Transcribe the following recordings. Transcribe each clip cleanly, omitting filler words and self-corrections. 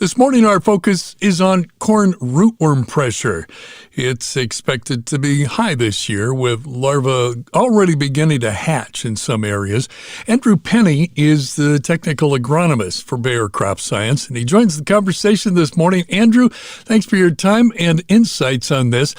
This morning, our focus is on corn rootworm pressure. It's expected to be high this year, with larvae already beginning to hatch in some areas. Andrew Penny is the technical agronomist for Bayer Crop Science, and he joins the conversation this morning. Andrew, thanks for your time and insights on this.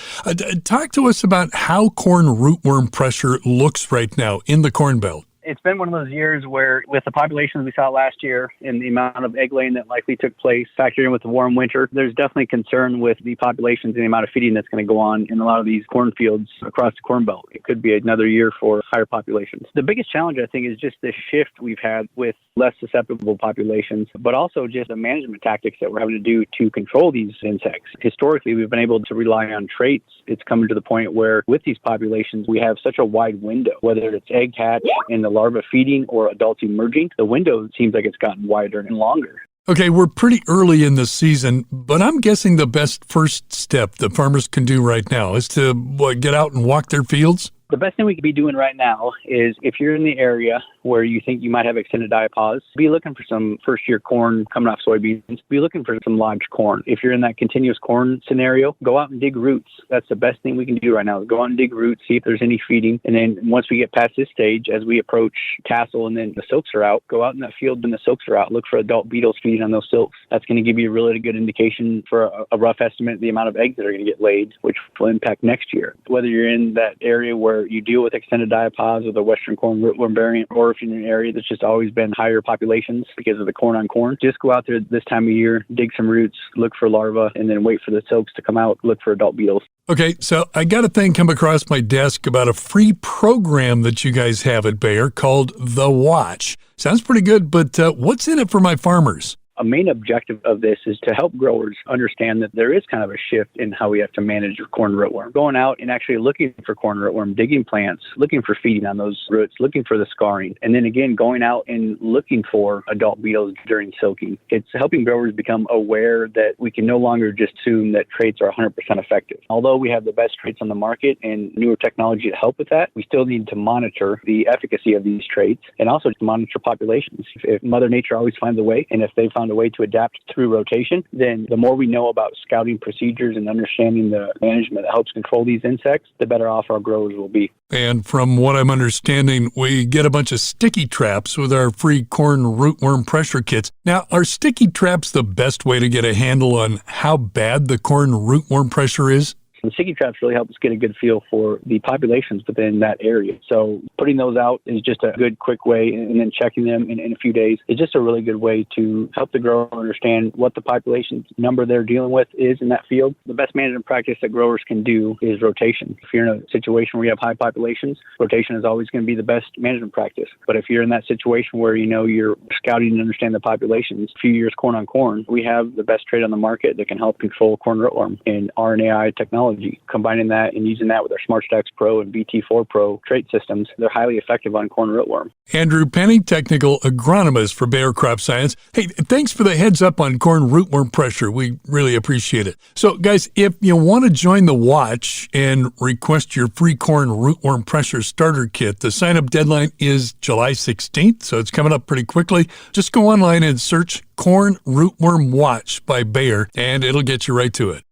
Talk to us about how corn rootworm pressure looks right now in the Corn Belt. It's been one of those years where, with the populations we saw last year and the amount of egg laying that likely took place, factored in with the warm winter, there's definitely concern with the populations and the amount of feeding that's going to go on in a lot of these cornfields across the Corn Belt. It could be another year for higher populations. The biggest challenge, I think, is just the shift we've had with less susceptible populations, but also just the management tactics that we're having to do to control these insects. Historically, we've been able to rely on traits. It's coming to the point where, with these populations, we have such a wide window, whether it's egg hatch and the larva feeding or adults emerging. The window seems like it's gotten wider and longer. Okay, we're pretty early in the season, but I'm guessing the best first step that farmers can do right now is to get out and walk their fields? The best thing we could be doing right now is, if you're in the area where you think you might have extended diapause, be looking for some first-year corn coming off soybeans. Be looking for some lodged corn. If you're in that continuous corn scenario, go out and dig roots. That's the best thing we can do right now. Go out and dig roots, see if there's any feeding. And then once we get past this stage, as we approach tassel and then the silks are out, go out in that field when the silks are out. Look for adult beetles feeding on those silks. That's going to give you a really good indication for a rough estimate of the amount of eggs that are going to get laid, which will impact next year. Whether you're in that area where you deal with extended diapause or the Western corn rootworm variant, or if you're in an area that's just always been higher populations because of the corn on corn, just go out there this time of year, dig some roots, look for larvae, and then wait for the silks to come out, look for adult beetles. Okay, so I got a thing come across my desk about a free program that you guys have at Bayer called The Watch. Sounds pretty good, but what's in it for my farmers? A main objective of this is to help growers understand that there is kind of a shift in how we have to manage corn rootworm. Going out and actually looking for corn rootworm, digging plants, looking for feeding on those roots, looking for the scarring, and then again going out and looking for adult beetles during silking. It's helping growers become aware that we can no longer just assume that traits are 100% effective. Although we have the best traits on the market and newer technology to help with that, we still need to monitor the efficacy of these traits and also to monitor populations. If Mother Nature always finds a way, and if they found a way to adapt through rotation, then the more we know about scouting procedures and understanding the management that helps control these insects, the better off our growers will be. And from what I'm understanding, we get a bunch of sticky traps with our free corn rootworm pressure kits. Now, are sticky traps the best way to get a handle on how bad the corn rootworm pressure is? And sticky traps really help us get a good feel for the populations within that area. So putting those out is just a good, quick way, and then checking them in a few days is just a really good way to help the grower understand what the population number they're dealing with is in that field. The best management practice that growers can do is rotation. If you're in a situation where you have high populations, rotation is always going to be the best management practice. But if you're in that situation where you're scouting and understand the populations, a few years corn on corn, we have the best trait on the market that can help control corn rootworm in RNAi technology. Combining that and using that with our SmartStax Pro and BT4 Pro trait systems, they're highly effective on corn rootworm. Andrew Penny, technical agronomist for Bayer Crop Science. Hey, thanks for the heads up on corn rootworm pressure. We really appreciate it. So, guys, if you want to join the watch and request your free corn rootworm pressure starter kit, the sign-up deadline is July 16th, so it's coming up pretty quickly. Just go online and search Corn Rootworm Watch by Bayer, and it'll get you right to it.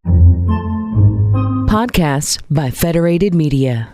Podcasts by Federated Media.